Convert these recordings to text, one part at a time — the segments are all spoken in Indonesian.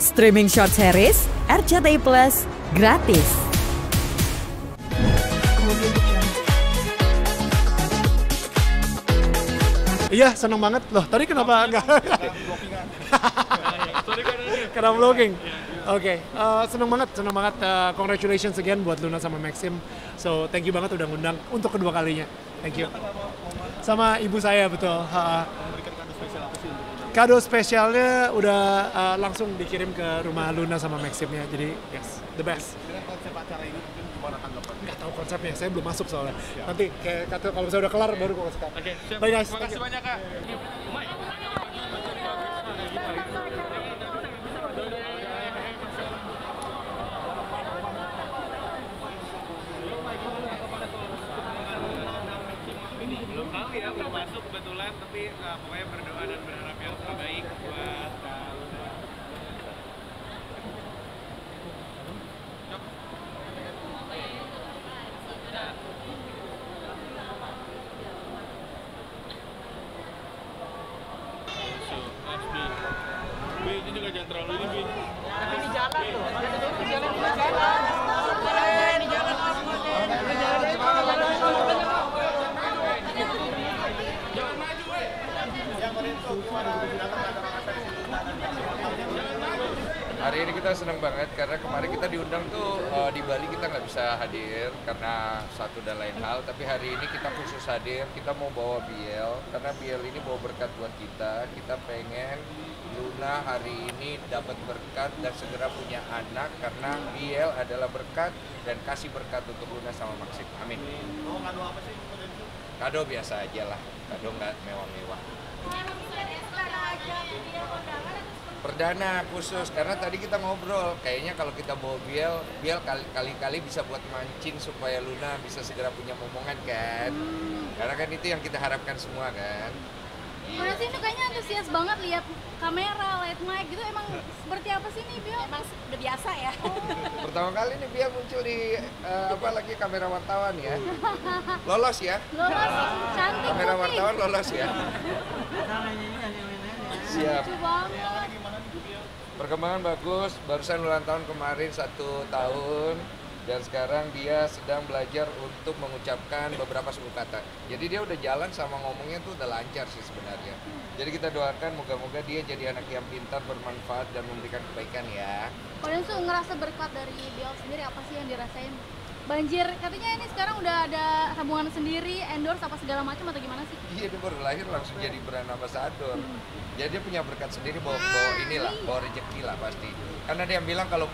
Streaming short series RCTI Plus gratis. Iya, seneng banget loh. Tadi kenapa enggak? Karena vlogging. Oke, seneng banget. Congratulations again buat Luna sama Maxim. So, thank you banget udah ngundang untuk kedua kalinya. Thank you. Sama ibu saya, betul. Kado spesialnya udah langsung dikirim ke rumah Luna sama Maximnya. Jadi, yes, the best. Konsep acara ini mungkin gimana tanggapan? Nggak tahu konsepnya, saya belum masuk soalnya. Nanti kayak kata kalau saya udah kelar baru gue kasih tahu. Oke, siap. Bye guys. Terima kasih banyak, Kak. Belum tahu ya, belum masuk kebetulan, tapi pokoknya berdoa dan berharap yang terbaik buat Luna. Ini juga jangan terlalu ini, Bi. Tapi di jalan loh. Di jalan. Hari ini kita senang banget karena kemarin kita diundang tuh di Bali kita nggak bisa hadir karena satu dan lain hal, tapi hari ini kita khusus hadir, kita mau bawa Biel karena Biel ini bawa berkat buat kita pengen Luna hari ini dapat berkat dan segera punya anak karena Biel adalah berkat dan kasih berkat untuk Luna sama Maxim, amin. Mau kado apa sih? Kado biasa aja lah, kado nggak mewah-mewah. Perdana khusus, karena tadi kita ngobrol, kayaknya kalau kita bawa Biel kali-kali bisa buat mancing supaya Luna bisa segera punya momongan kan. Karena kan itu yang kita harapkan semua kan. Mana sih, itu kayaknya antusias banget lihat kamera, light mic gitu, emang seperti apa sih nih Biel? Emang udah biasa ya? Pertama kali nih Biel muncul di lagi kamera wartawan ya. Lolos ya? Lolos, cantik Kamera putih. wartawan lolos ya? Siap. Lucu banget. Perkembangan bagus, barusan ulang tahun kemarin 1 tahun dan sekarang dia sedang belajar untuk mengucapkan beberapa suku kata. Jadi dia udah jalan sama ngomongnya tuh udah lancar sih sebenarnya. Jadi kita doakan moga-moga dia jadi anak yang pintar, bermanfaat dan memberikan kebaikan ya. Kalian tuh ngerasa berkat dari Biel sendiri, apa sih yang dirasain? Banjir, katanya ini sekarang udah ada tabungan sendiri, endorse apa segala macam atau gimana sih? Iya, dia baru lahir langsung jadi brand ambassador. Jadi dia punya berkat sendiri, bawa rezeki lah pasti. Karena dia bilang kalau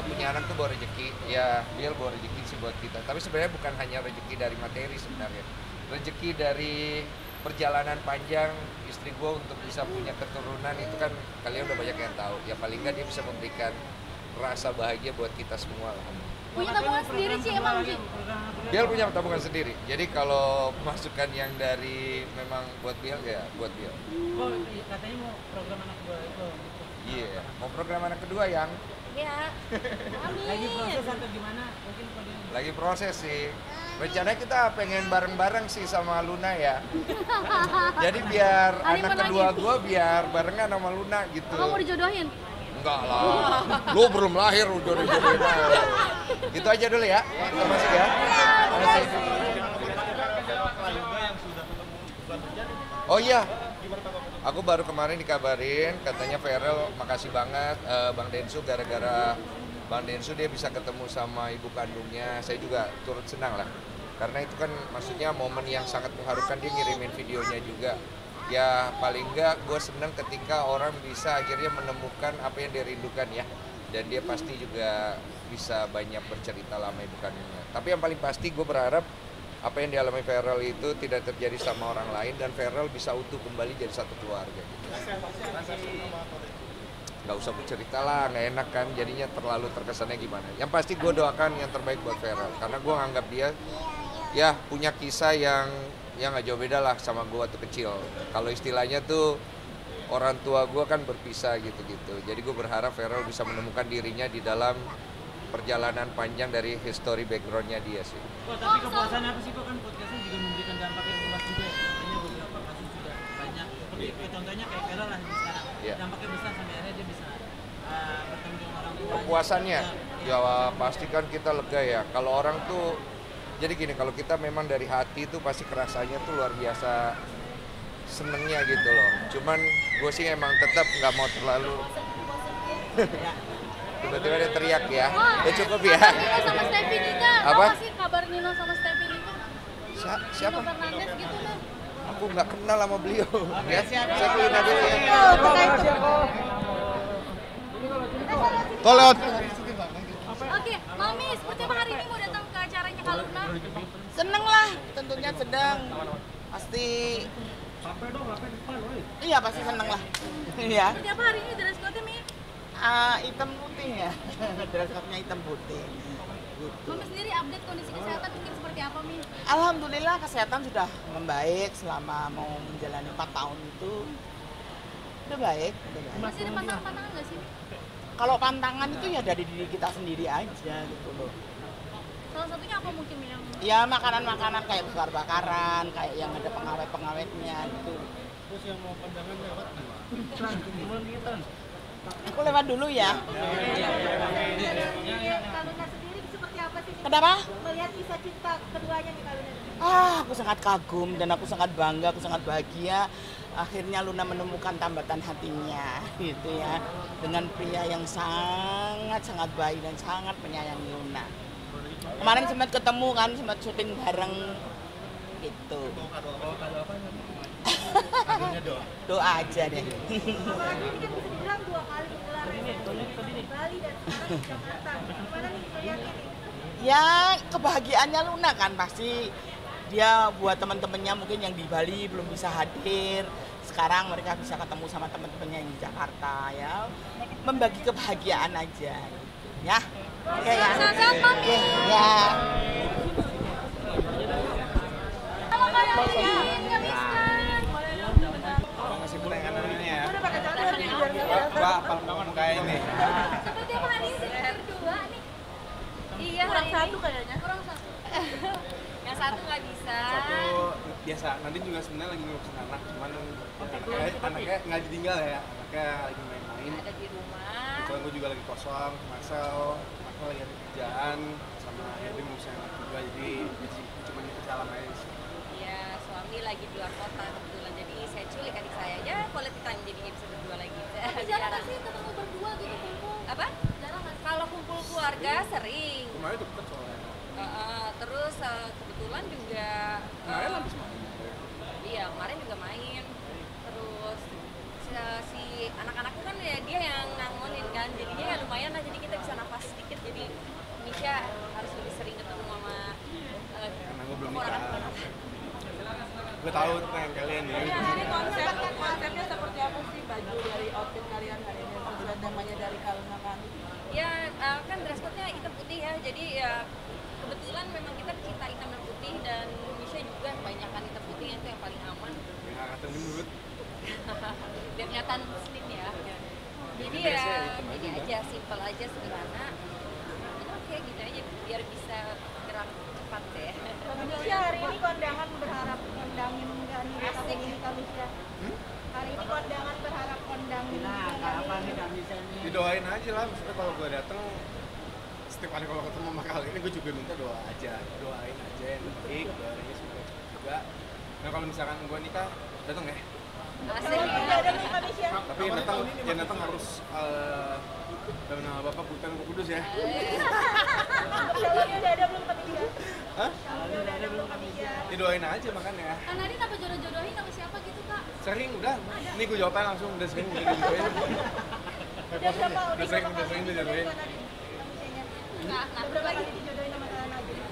punya anak tuh bawa rezeki, ya Biel bawa rezeki sih buat kita. Tapi sebenarnya bukan hanya rezeki dari materi sebenarnya. Rezeki dari perjalanan panjang istri gue untuk bisa punya keturunan itu kan kalian udah banyak yang tahu. Ya paling nggak dia bisa memberikan rasa bahagia buat kita semua lah. Punya tabungan sendiri sih emang Ci? Biel punya tabungan sendiri. Jadi kalau masukan yang dari memang buat Biel ya buat Biel. Oh, katanya mau program anak kedua itu. Iya, mau program anak kedua yang Iya. Amin. Lagi proses atau gimana? Mungkin kode. lagi proses sih. Rencananya kita pengen bareng-bareng sih sama Luna ya. Jadi biar Honeymoon anak kedua lagi. gue biar barengan sama Luna gitu. Kamu mau dijodohin? Enggak lah, lu belum lahir udah jodohin aja. Gitu aja dulu ya, kita masuk ya. Masih. Oh iya, aku baru kemarin dikabarin, katanya Ferel makasih banget Bang Densu gara-gara Bang Densu dia bisa ketemu sama ibu kandungnya. Saya juga turut senang lah, karena itu kan maksudnya momen yang sangat mengharukan, dia ngirimin videonya juga. Ya paling enggak gue seneng ketika orang bisa akhirnya menemukan apa yang dia rindukan ya. Dan dia pasti juga bisa banyak bercerita lama ibu kandungnya. Tapi yang paling pasti gue berharap apa yang dialami Ferel itu tidak terjadi sama orang lain dan Ferel bisa utuh kembali jadi satu keluarga gitu. Gak usah bercerita lah, gak enak kan, jadinya terlalu terkesannya gimana. Yang pasti gue doakan yang terbaik buat Ferel, karena gue nganggap dia ya punya kisah yang gak jauh beda lah sama gue waktu kecil. Kalau istilahnya tuh orang tua gue kan berpisah gitu-gitu. Jadi gue berharap Ferel bisa menemukan dirinya di dalam perjalanan panjang dari history backgroundnya dia sih. Kok tapi kepuasan apa sih kok, kan podcastnya juga memberikan dampak yang luas juga ya. Kayaknya beberapa kasus juga banyak. Seperti contohnya kayak Vera lah sekarang. Yeah. Dampaknya besar sampai akhirnya dia bisa kepuasannya, ya pasti kan kita lega ya. Kalau orang tuh, jadi gini, kalau kita memang dari hati tuh pasti kerasanya tuh luar biasa senengnya gitu loh. Cuman gue sih emang tetap nggak mau terlalu. Tiba-tiba ada teriak ya. Ya cukup ya. Nino sama Steffi Nika, Apa? tahu nggak sih kabar Nino sama Steffi Nika? Siapa? Nino Fernandez gitu lah. Aku nggak kenal sama beliau. Ya, saya kulina dulu ya. Kolot. Oke, Mami, seperti apa hari ini mau datang ke acaranya Kak Luna? Seneng lah, tentunya sedang. Pasti. Iya pasti seneng lah. Iya. Seperti apa hari ini dress code-nya, Mi? Hitam putih ya. Dress code-nya hitam putih. Gitu. Mami sendiri update kondisi kesehatan mungkin seperti apa, Mi? Alhamdulillah kesehatan sudah membaik selama mau menjalani 4 tahun itu. Udah baik. Masih ada pantangan-pantangan nggak sih, Mi? Kalau pantangan itu ya dari diri kita sendiri aja gitu loh. Salah satunya apa mungkin Mi, yang Ya makanan-makanan kayak bakar-bakaran, kayak yang ada pengawet-pengawetnya gitu. Terus yang mau pandangan lewat Aku lewat dulu ya. Kak Luna sendiri seperti apa sih? Kenapa? Melihat kisah cinta keduanya nih Kak Luna. Aku sangat kagum dan aku sangat bangga, aku sangat bahagia. Akhirnya Luna menemukan tambatan hatinya, gitu ya, dengan pria yang sangat baik dan sangat menyayangi Luna. Kemarin sempat ketemu kan, sempat syuting bareng, gitu. Doa aja deh. Ini kan bisa dibilang 2 kali gelar di Bali dan sekarang di Jakarta. Gimana nih melihatnya nih? Ya kebahagiaannya Luna kan pasti dia buat teman-temannya mungkin yang di Bali belum bisa hadir, sekarang mereka bisa ketemu sama teman-temannya yang di Jakarta ya, membagi kebahagiaan aja ya. Oke ya. Oke ya. Halo Kak Luna, Kak Miskan. Ngasih penanganan ini ya. Wah, apal kayak ini. Seperti apa hari ini berdua nih? Iya, kurang satu kayaknya. Kurang satu. Yang satu nggak bisa. Satu biasa. Nanti juga sebenarnya lagi ngurusin anak, cuman anaknya nggak ditinggal ya. Anaknya lagi main-main. Ada di rumah. Kebetulan gue juga lagi kosong, Marcel, aku lagi ada kerjaan sama Edwin ngurusin anak juga, jadi cuma ikut salam aja sih. Iya, suami lagi di luar kota kebetulan, jadi saya culik adik saya. Ya, quality time jadinya bisa berdua lagi. Tapi jarang nggak sih ketemu berdua gitu kumpul? Apa? Jarang nggak sih? Kalau kumpul keluarga sering. Kemarin deket soalnya. Terus kebetulan juga Kemarin habis main. iya, kemarin juga main. Terus si anak-anakku kan ya dia yang ngangonin kan, jadinya ya lumayan lah, jadi kita bisa nafas sedikit. Jadi Misha harus lebih sering ketemu sama Karena gue belum keponakan nikah. keponakan. Gue tahu tentang kalian ya. Ini konsepnya seperti apa sih baju dari outfit kalian hari ini sesuai temanya dari Kaluna kan? Ya kan dress code-nya hitam putih ya, jadi ya kebetulan memang kita cinta hitam dan putih, dan Misha juga kebanyakan hitam putih, itu yang paling aman. Yang angkatan gendut. Biar kelihatan slim ya. Jadi ya ini aja simple aja, sederhana. Oke gitu aja biar bisa gerak cepat deh. Misha hari ini kondangan berharap kondangin nggak nih di tahun ini Kak Misha? Hari ini kondangan berharap kondangin. Nah, apa nih Kak Misha nih? Didoain aja lah, maksudnya kalau gue datang setiap kali kalau ketemu sama kali ini gue juga minta doa aja, doain aja yang baik, doain aja semoga juga. Nah kalau misalkan gue nikah datang ya. Asik. Tapi yang datang harus dalam nama Bapak Putra Roh Kudus ya. Calonnya udah ada belum Kak Misha? Hah? Calonnya udah ada belum Kak Misha? Didoain aja makanya. Kak Nadine apa jodoh-jodohin sama siapa gitu Kak? Sering udah, ini gue jawabnya langsung udah sering udah dijodohin. Udah berapa Udah sering dijodohin. Udah berapa lagi dijodohin sama Kak Nadine?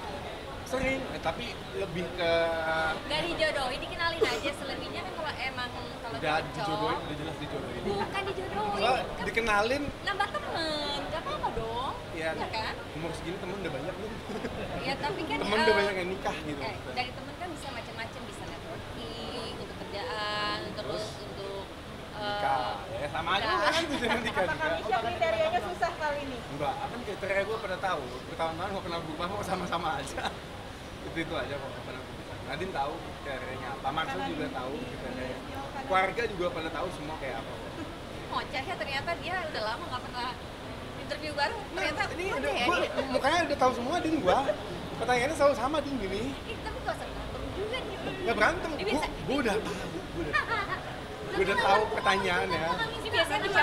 Sering, tapi lebih ke Gak dijodohin, dikenalin aja. Selebihnya kan kalau emang kalau udah cocok, dijodohin, udah jelas dijodohin. bukan dijodohin, Oh, kan dikenalin, nambah temen, gak apa-apa dong. ya Iya kan? umur segini temen udah banyak nih. Ya tapi kan Temen udah banyak yang nikah gitu. dari temen kan bisa macam-macam, bisa networking untuk kerjaan, terus untuk Nikah, ya sama aja nikah. kan bisa nikah juga. Kak Misha kriterianya susah kali ini. Enggak, kan kriteria gue pada tahu. Bertahun-tahun gue pernah berubah kok sama-sama aja. Itu aja kok gak pernah berubah. Nadine tahu kriterianya apa, Marcel juga tahu kriterianya. Keluarga juga pada tahu semua kayak apa. ngoceh ya, ternyata dia udah lama nggak pernah interview bareng. mukanya udah tahu semua Din gua. Pertanyaannya selalu sama Din gini. Tapi gak usah berantem juga gitu. Nggak berantem, gua udah tahu pertanyaannya. Ini biasanya juga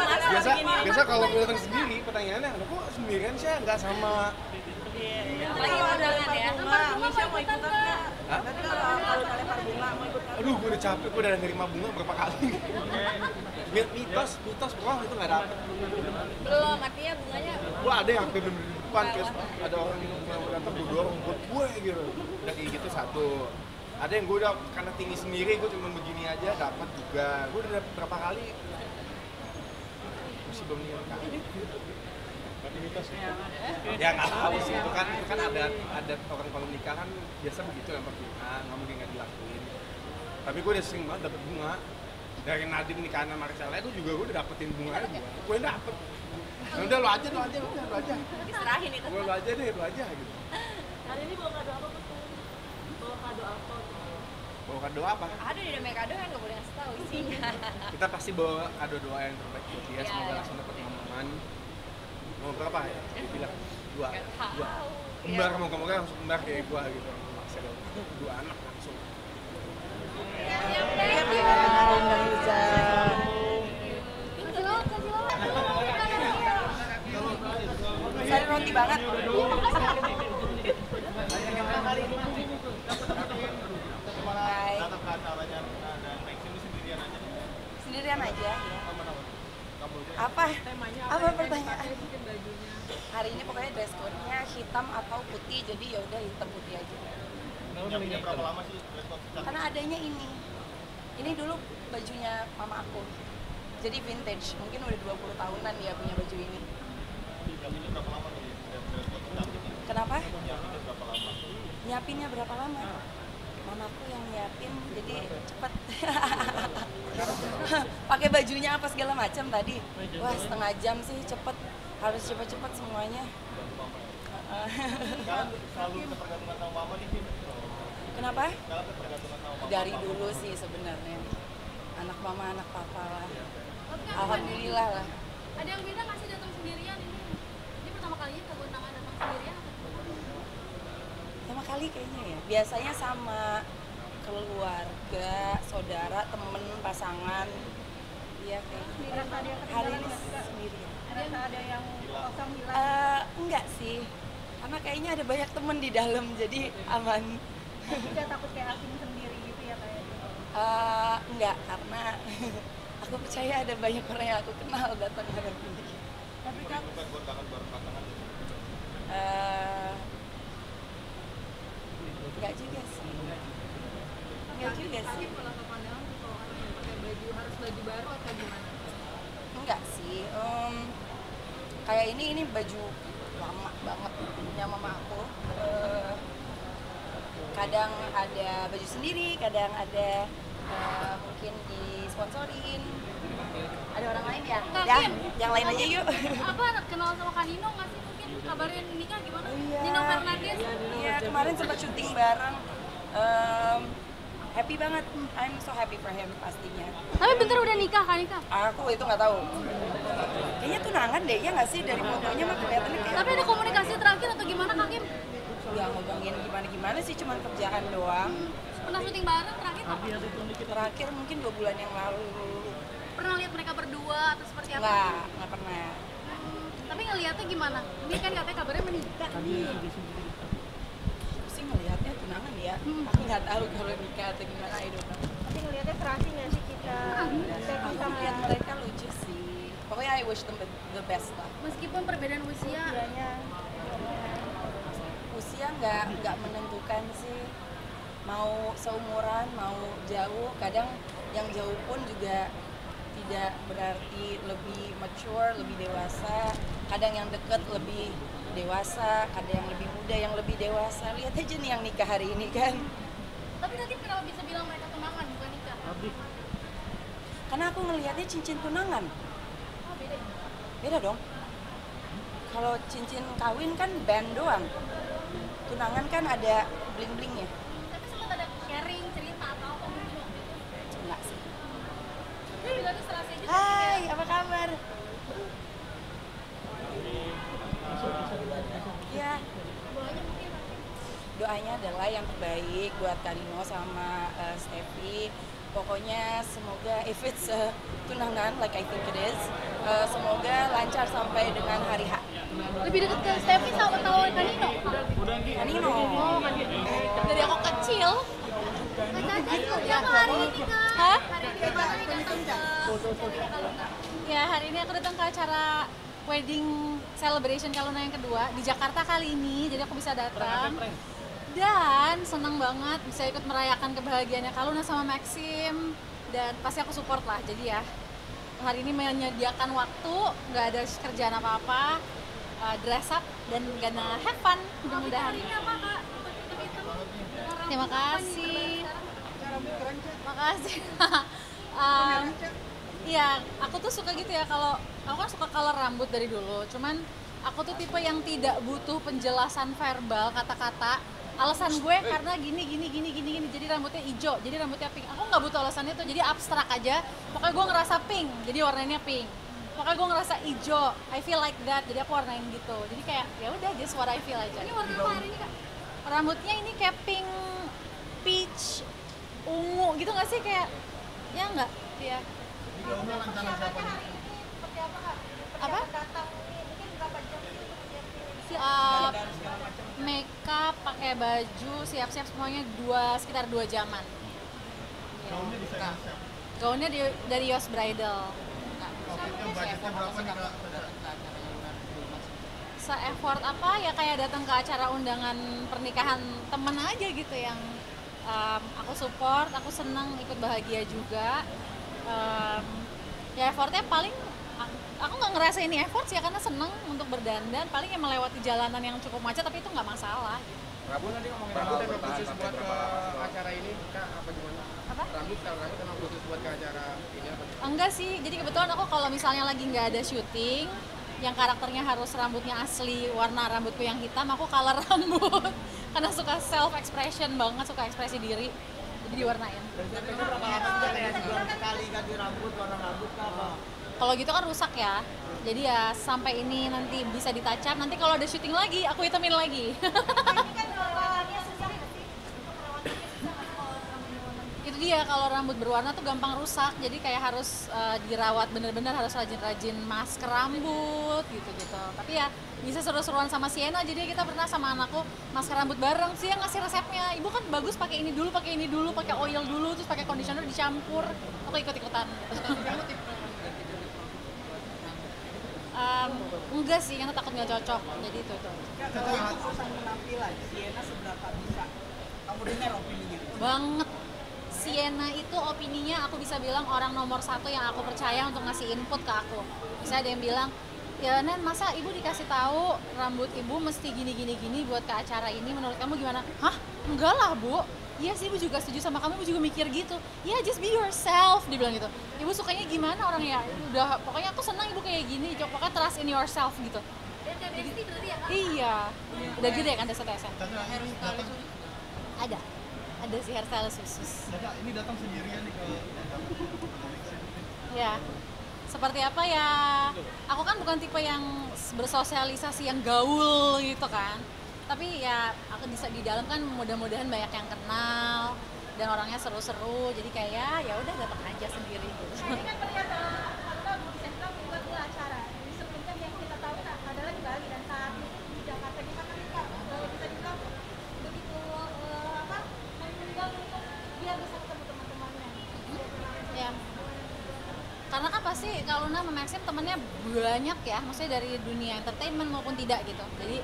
Biasa kalau gue datang sendiri, pertanyaannya, lo kok sendirian sih nggak sama? Apalagi undangan ya. Misha mau ikutan nggak? Hah? Nanti kalau lempar bunga mau ikut nggak? Aduh, gue udah capek, gue udah nerima bunga berapa kali. Mitos, wah itu nggak dapet. Belum, artinya bunganya Gue ada yang hampir bener di depan, kayak ada orang yang mau datang, gue dorong buat gue gitu. Udah kayak gitu satu. Ada yang gue udah karena tinggi sendiri, gue cuma begini aja dapat juga. Gue udah dapet berapa kali. Masih belum nikah. Ya nggak tahu sih, itu kan ada orang kalau nikah kan biasa begitu lempar bunga, nggak mungkin nggak dilakuin. Tapi gue udah sering banget dapet bunga. Dari Nadine nikahan sama Marcella itu juga gue udah dapetin bunganya gue dapet. Nah, udah lo aja. diserahin itu. Lo aja gitu. Hari ini bawa kado apa betul? Bawa kado apa? Bawa kado apa? Ada di dalam kado kan nggak boleh ngasih tahu isinya. Kita pasti bawa kado doa yang terbaik buat dia, Iya, semoga iya. langsung dapat momongan. Mau berapa ya? Dibilang dua. Nggak tahu. Kembar, moga-moga langsung kembar kayak gua gitu. Marcel. Dua anak langsung. Sari roti banget. Hai. Sendirian aja. Apa pertanyaan? Hari ini pokoknya dress code-nya hitam atau putih, jadi ya udah hitam putih aja. Berapa lama sih dress code? Karena adanya ini. Ini dulu bajunya mama aku. Jadi vintage, mungkin udah 20 tahunan dia punya baju ini. Nyiapinnya berapa lama nih? Dress code cantiknya? Kenapa? Nyiapinnya berapa lama? Nyiapinnya berapa lama? Mamaku yang nyiapin, jadi cepet. Pakai bajunya apa segala macam tadi. Wah, setengah jam sih cepet. Harus cepet-cepet semuanya. Kalian selalu ketergantungan sama mama nih, Vin? Kenapa? Kalian ketergantungan sama mama? Dari dulu sih sebenarnya. Anak mama, anak papa lah. Alhamdulillah lah. Ada yang beda nggak sih datang sendirian ini? Ini pertama kalinya keguntangan datang sendirian atau Sama kali kayaknya ya. Biasanya sama keluarga, saudara, temen, pasangan. Iya kayaknya. Hari ini sendirian. Ada yang kosong hilang. Enggak sih. Karena kayaknya ada banyak temen di dalam, jadi aman. Tidak takut kayak asing sendiri gitu ya kayak gitu. Enggak, karena aku percaya ada banyak orang yang aku kenal datang hari ini. Tapi kan Bukan buat kangen bareng pasangan. Enggak juga sih. Enggak juga sih. malah ke pandangan kalau orang yang pakai baju harus baju baru atau gimana? Enggak sih. Kayak ini baju lama banget punya mama aku. Kadang ada baju sendiri, kadang ada mungkin disponsorin. Ada orang lain ya? Kak Ya, Kim, yang lain aja yuk. apa kenal sama Kak Nino nggak sih? Mungkin kabarin nikah gimana? Iya. Nino Fernandez. Iya, kemarin sempat syuting bareng. Happy banget. I'm so happy for him pastinya. Tapi bentar udah nikah kan nikah? Aku itu nggak tahu. Kayaknya tunangan deh, ya nggak sih dari fotonya mah kelihatannya kayak. Tapi ada komunikasi terakhir atau gimana Kak Kim? Nggak ngomongin gimana sih, cuman kerjaan doang. Pernah syuting bareng terakhir apa? Terakhir mungkin 2 bulan yang lalu. Pernah lihat mereka berdua atau seperti apa? Nggak pernah. Tapi ngelihatnya gimana? Ini kan katanya kabarnya menikah nih. Aku sih ngelihatnya tunangan ya. Aku nggak tahu kalau nikah atau gimana, I don't know. Tapi ngeliatnya serasi nggak sih kita? Aku lihat mereka lucu sih. Pokoknya I wish them the best lah. Meskipun perbedaan usia, Usia nggak menentukan sih. Mau seumuran, mau jauh. Kadang yang jauh pun juga tidak berarti lebih mature, lebih dewasa. Kadang yang deket lebih dewasa, kadang yang lebih muda, yang lebih dewasa. Lihat aja nih yang nikah hari ini kan. tapi nanti kenapa bisa bilang mereka tunangan bukan nikah? Karena aku ngelihatnya cincin tunangan. Oh beda ya? Beda dong. Kalau cincin kawin kan band doang. Tunangan kan ada bling-blingnya. Tapi sempat ada sharing cerita atau apa mungkin waktu itu? Enggak sih. Dia bilangnya serasi aja. Hai, apa kabar? Ya, Doanya adalah yang terbaik buat Karino sama Steffi. Pokoknya semoga if it's tunangan like I think it is, semoga lancar sampai dengan hari H. Lebih dekat ke Steffi sama tahu Kanino? Kanino. Oh, Kanino. Dari aku kecil. Hari ini Kak. Hah? Hari ini datang ke Ya, hari ini aku datang ke acara wedding celebration Kaluna yang kedua di Jakarta kali ini, jadi aku bisa datang. Dan senang banget bisa ikut merayakan kebahagiaannya Kaluna sama Maxim, dan pasti aku support lah. Jadi ya hari ini menyediakan waktu, nggak ada kerjaan apa-apa, dress up dan gonna have fun mudah-mudahan. Terima kasih. Makasih. Iya, aku tuh suka gitu ya, kalau aku kan suka color rambut dari dulu. Cuman aku tuh tipe yang tidak butuh penjelasan verbal, kata-kata. Alasan gue karena gini. Jadi rambutnya hijau, jadi rambutnya pink. Aku nggak butuh alasannya tuh, jadi abstrak aja. Pokoknya gue ngerasa pink, jadi warnanya pink. Pokoknya gue ngerasa hijau, I feel like that, jadi aku warnain gitu. Jadi kayak ya udah, just what I feel aja. Ini warna apa hari ini Kak? Rambutnya ini kayak pink, peach, ungu gitu nggak sih, kayak ya nggak? Iya. Apa? Makeup, pakai baju, siap-siap semuanya sekitar 2 jaman. Ya. Gaunnya dari Yos Bridal. Se-effort apa ya, kayak datang ke acara undangan pernikahan temen aja gitu yang aku support, aku senang, ikut bahagia juga. Ya effortnya paling aku nggak ngerasa ini effort sih, karena seneng untuk berdandan, paling yang melewati jalanan yang cukup macet, tapi itu nggak masalah. Rabu tadi ngomongin rambut emang khusus buat ke acara ini Kak, apa gimana? Apa? Rambut emang khusus buat ke acara ini apa? Enggak sih, jadi kebetulan aku kalau misalnya lagi nggak ada syuting yang karakternya harus rambutnya asli, warna rambutku yang hitam, aku color rambut karena suka self expression banget, suka ekspresi diri, jadi diwarnain. Berapa lama sebulan sekali ganti rambut, warna rambut apa? Kalau gitu kan rusak ya, jadi ya sampai ini nanti bisa ditacap, nanti kalau ada syuting lagi aku hitamin lagi. Itu dia, kalau rambut berwarna tuh gampang rusak, jadi kayak harus dirawat bener-bener, harus rajin-rajin masker rambut gitu-gitu. Tapi ya bisa seru-seruan sama Sienna, jadi kita pernah sama anakku masker rambut bareng. Sih yang ngasih resepnya, ibu kan bagus pakai ini dulu, pakai oil dulu, terus pakai conditioner dicampur. Aku ikut-ikutan. Enggak sih, karena takut nggak cocok, jadi itu. Kalau itu urusan penampilan, Sienna seberapa bisa kamu dengar opininya? Banget. Sienna itu opininya aku bisa bilang orang nomor 1 yang aku percaya untuk ngasih input ke aku. Bisa ada yang bilang, ya Nen, masa ibu dikasih tahu rambut ibu mesti gini buat ke acara ini, menurut kamu gimana? Hah? Enggak lah Bu, iya sih ibu juga setuju sama kamu, ibu juga mikir gitu. Ya just be yourself, dibilang gitu. Ibu sukanya gimana orangnya? Udah, pokoknya aku senang ibu kayak gini, pokoknya trust in yourself gitu. Dan berarti ya Kak? Iya, udah gede kan desa-desa. Ada sih hairstylist khusus. Ini datang sendirian nih ke Ya, seperti apa ya, aku kan bukan tipe yang bersosialisasi yang gaul gitu kan, tapi ya aku bisa di dalam kan mudah-mudahan banyak yang kenal dan orangnya seru-seru, jadi kayak ya udah datang aja sendiri gitu. Ini kan pernyataan bisa dibilang buat acara. Sebelumnya yang kita tahu adalah di Bali dan saat ini di Jakarta, gimana nih Kak? Bisa dibilang begitu menunggang untuk biar bisa ketemu teman-temannya. Ya. Karena kan pasti Kaluna sama Maxim temennya banyak ya, maksudnya dari dunia entertainment maupun tidak gitu. Jadi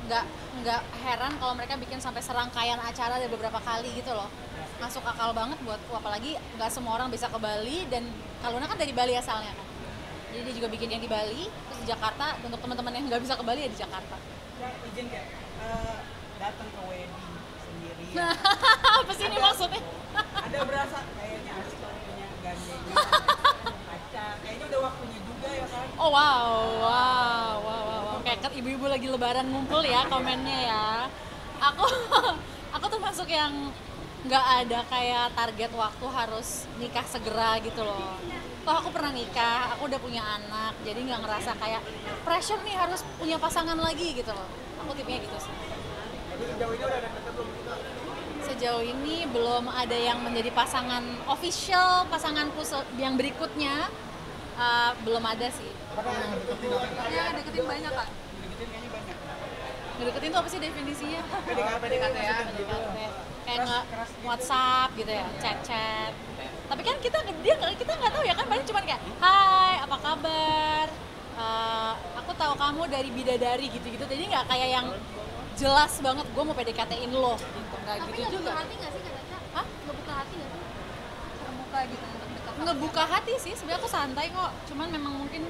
nggak heran kalau mereka bikin sampai serangkaian acara ada beberapa kali gitu loh. Masuk akal banget buatku, apalagi nggak semua orang bisa ke Bali, dan Kaluna kan dari Bali asalnya kan. Jadi dia juga bikin yang di Bali, terus di Jakarta. Untuk teman-teman yang nggak bisa ke Bali ya di Jakarta. Ya, izin kayak datang ke wedding sendiri. Apa sih ini maksudnya? Ada berasa kayaknya asik kalau punya gandengnya. Kayaknya udah waktunya juga ya kan? Oh wow. Kayak ibu-ibu lagi lebaran ngumpul ya komennya ya. Aku tuh masuk yang nggak ada kayak target waktu harus nikah segera gitu loh. Toh aku pernah nikah, aku udah punya anak, jadi nggak ngerasa kayak pressure nih harus punya pasangan lagi gitu loh. Aku tipenya gitu sih. Jadi sejauh ini udah ada ketemu Sejauh ini belum ada yang menjadi pasangan official, pasanganku yang berikutnya belum ada sih. Yang deketin banyak kak? Ngedeketin tuh apa sih definisinya? PDKT ya? Kayak WhatsApp gitu ya, chat-chat. Tapi kan kita nggak tahu ya kan, paling cuma kayak hai apa kabar, aku tahu kamu dari bidadari gitu-gitu, jadi nggak kayak yang jelas banget gue mau PDKT-in lo gitu, nggak gitu juga. Tapi nggak buka hati nggak sih kata Kak? Hah? Nggak buka hati nggak sih? Terbuka gitu untuk dekat. Ngebuka hati sih, sebenarnya aku santai kok, cuman memang mungkin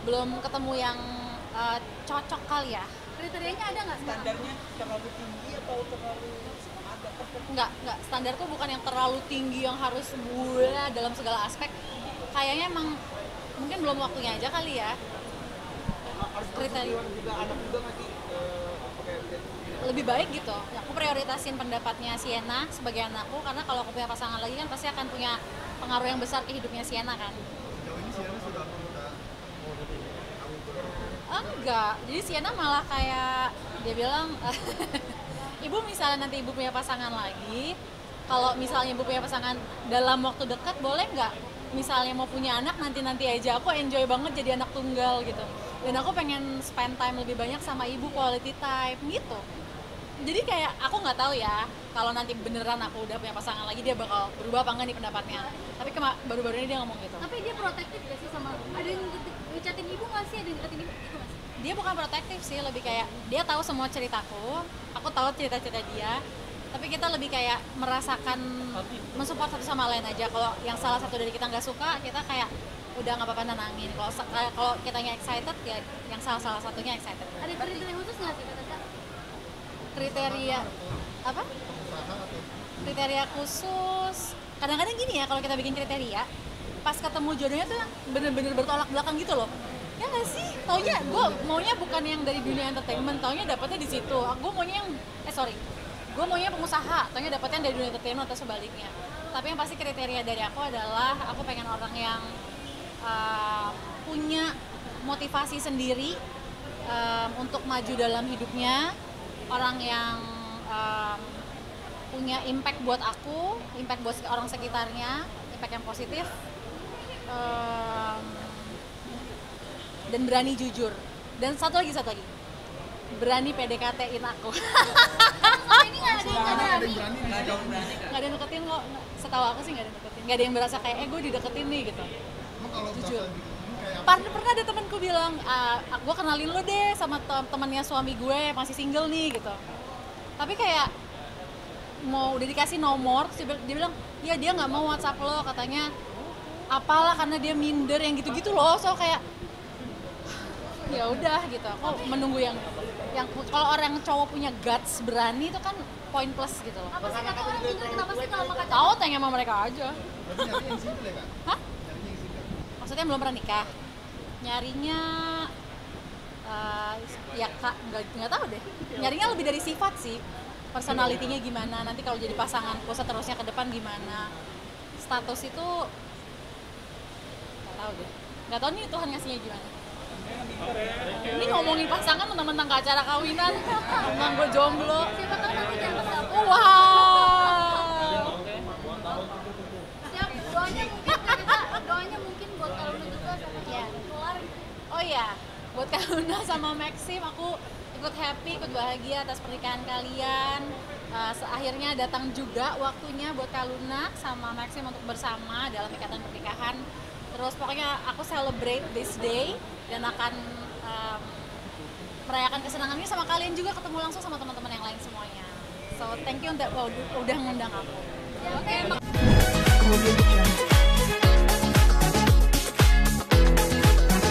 belum ketemu yang cocok kali ya. Kriterianya ada nggak? Standarnya terlalu tinggi atau terlalu Nggak, standarku bukan yang terlalu tinggi yang harus bulat dalam segala aspek. Kayaknya emang mungkin belum waktunya aja kali ya. Kriteria lebih baik gitu. Aku prioritasin pendapatnya Sienna sebagai anakku, karena kalau aku punya pasangan lagi kan pasti akan punya pengaruh yang besar ke hidupnya Sienna kan. Enggak, jadi Sienna malah kayak dia bilang ibu misalnya nanti ibu punya pasangan lagi, kalau misalnya ibu punya pasangan dalam waktu dekat boleh nggak misalnya mau punya anak nanti aja, aku enjoy banget jadi anak tunggal gitu, dan aku pengen spend time lebih banyak sama ibu, quality time gitu. Jadi kayak aku nggak tahu ya kalau nanti beneran aku udah punya pasangan lagi dia bakal berubah apa enggak nih pendapatnya, tapi baru-baru ini dia ngomong gitu. Tapi dia protektif gak sih sama, ada yang ngecatin ibu nggak sih, ada yang deketin ibu gitu nggak sih? Dia bukan protektif sih, lebih kayak dia tahu semua ceritaku, aku tahu cerita-cerita dia, tapi kita lebih kayak merasakan mensupport satu sama lain aja. Kalau yang salah satu dari kita nggak suka, kita kayak udah nggak apa-apa nenangin. Kalau kitanya excited ya yang salah satunya excited. Ada kriteria khusus nggak sih kata Kak? Kriteria apa? Kriteria khusus kadang-kadang gini ya, kalau kita bikin kriteria pas ketemu jodohnya tuh yang bener-bener bertolak belakang gitu loh. Ya nggak sih? Taunya gue maunya bukan yang dari dunia entertainment, taunya dapetnya di situ. Gue maunya yang gue maunya pengusaha, taunya dapetnya dari dunia entertainment atau sebaliknya. Tapi yang pasti kriteria dari aku adalah aku pengen orang yang punya motivasi sendiri untuk maju dalam hidupnya, orang yang punya impact buat aku, impact buat orang sekitarnya, impact yang positif. Dan berani jujur. Dan satu lagi berani PDKT-in aku. Ini nggak ada yang berani. Nggak ada yang deketin kok, setahu aku sih nggak ada yang deketin. Nggak ada yang berasa kayak gue dideketin nih gitu. Jujur. Pernah ada temanku bilang, gue kenalin lo deh sama temannya suami gue masih single nih gitu. Tapi kayak mau udah dikasih nomor, dia bilang ya dia nggak mau WhatsApp lo, katanya apalah karena dia minder yang gitu-gitu loh. So kayak ya udah gitu, aku menunggu yang kalau orang cowok punya guts berani itu kan poin plus gitu loh. Apa sih kata orang minder, kenapa sih kalau makan? Tahu tanya sama mereka aja. Hah? Maksudnya belum pernah nikah? Nyarinya ya kak nggak tahu deh. Nyarinya lebih dari sifat sih, personalitinya gimana. Nanti kalau jadi pasanganku seterusnya ke depan gimana? Status itu nggak tahu deh. Nggak tahu nih Tuhan ngasihnya gimana. Ini ngomongin pasangan mentang-mentang ke acara kawinan, emang gue jomblo. Siapa tahu nanti jangan dapet. Wow. Siap, doanya mungkin buat Kaluna juga sama keluar. Oh iya, buat Kaluna sama Maxim aku ikut happy, ikut bahagia atas pernikahan kalian. Akhirnya datang juga waktunya buat Kaluna sama Maxim untuk bersama dalam ikatan pernikahan. Terus pokoknya aku celebrate this day dan akan merayakan kesenangan ini sama kalian juga, ketemu langsung sama teman-teman yang lain semuanya. So thank you udah ngundang aku. Oke.